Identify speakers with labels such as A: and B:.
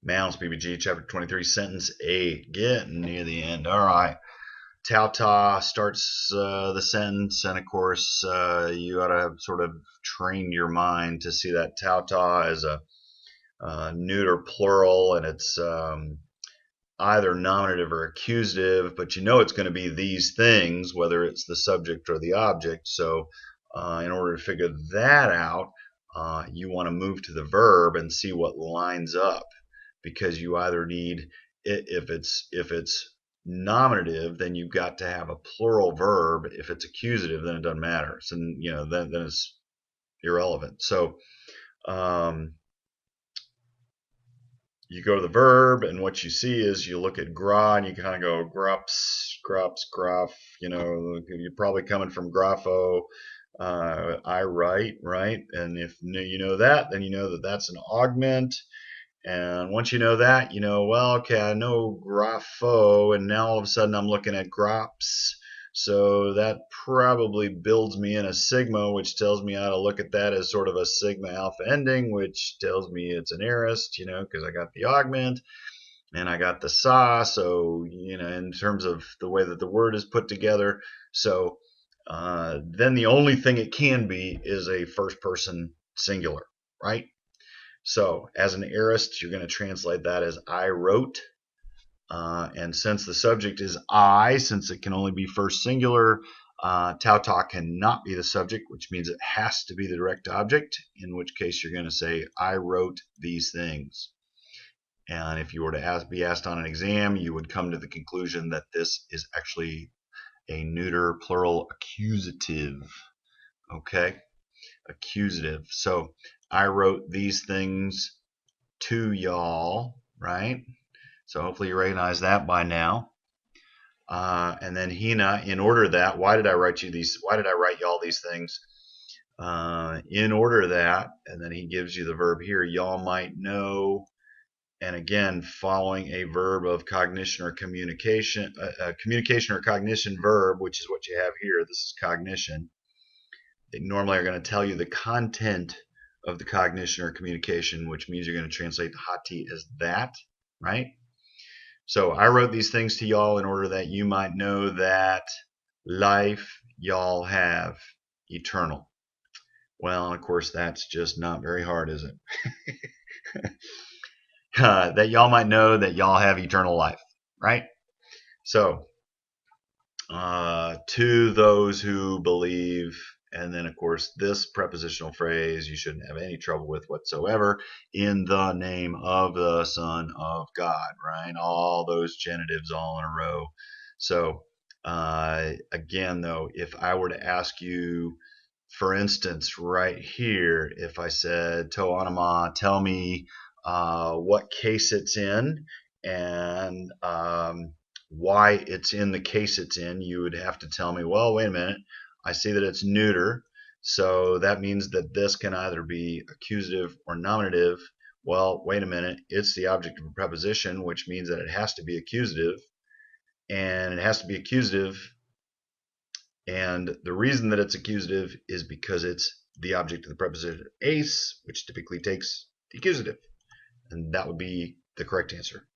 A: Mounce, BBG, chapter 23, sentence A. Getting near the end. All right. Ta starts the sentence, and of course, you got to sort of train your mind to see that ta as a neuter plural, and it's either nominative or accusative, but you know it's going to be these things, whether it's the subject or the object. So, in order to figure that out, you want to move to the verb and see what lines up, because you either need, if it's nominative, then you've got to have a plural verb. If it's accusative, then it doesn't matter. So then it's irrelevant. So you go to the verb, and what you see is you look at gra, and you kind of go grups, grups, gruff. You're probably coming from grapho. I write, right? And if you know that, then you know that that's an augment. And once you know that, well, okay, I know grapho, and now all of a sudden I'm looking at grops. So that probably builds me in a sigma, which tells me how to look at that as sort of a sigma alpha ending, which tells me it's an aorist, because I got the augment and I got the sa. So, in terms of the way that the word is put together. So then the only thing it can be is a first person singular, right? So as an aorist, you're going to translate that as I wrote. And since the subject is I, since it can only be first singular, ta cannot be the subject, which means it has to be the direct object, in which case you're going to say, I wrote these things. And if you were to be asked on an exam, you would come to the conclusion that this is actually a neuter plural accusative. Okay? Accusative. So I wrote these things to y'all, right? So hopefully you recognize that by now. And then Hina, in order that, why did I write y'all these things? In order that, and then he gives you the verb here, y'all might know. And again, following a verb of cognition or communication, communication or cognition verb, which is what you have here. This is cognition. They normally are going to tell you the content of the cognition or communication, which means you're going to translate the hati as that, right? So I wrote these things to y'all in order that you might know that life y'all have eternal. Well, of course, that's just not very hard, is it? That y'all might know that y'all have eternal life, right? So, to those who believe, and then, of course, this prepositional phrase you shouldn't have any trouble with whatsoever, in the name of the Son of God, right? All those genitives all in a row. So, again, though, if I were to ask you, for instance, right here, if I said, Toanama, tell me what case it's in, and why it's in the case it's in, you would have to tell me, well, wait a minute, I see that it's neuter, so that means that this can either be accusative or nominative. Well, wait a minute, it's the object of a preposition, which means that it has to be accusative, and it has to be accusative, and the reason that it's accusative is because it's the object of the preposition ace, which typically takes the accusative, and that would be the correct answer.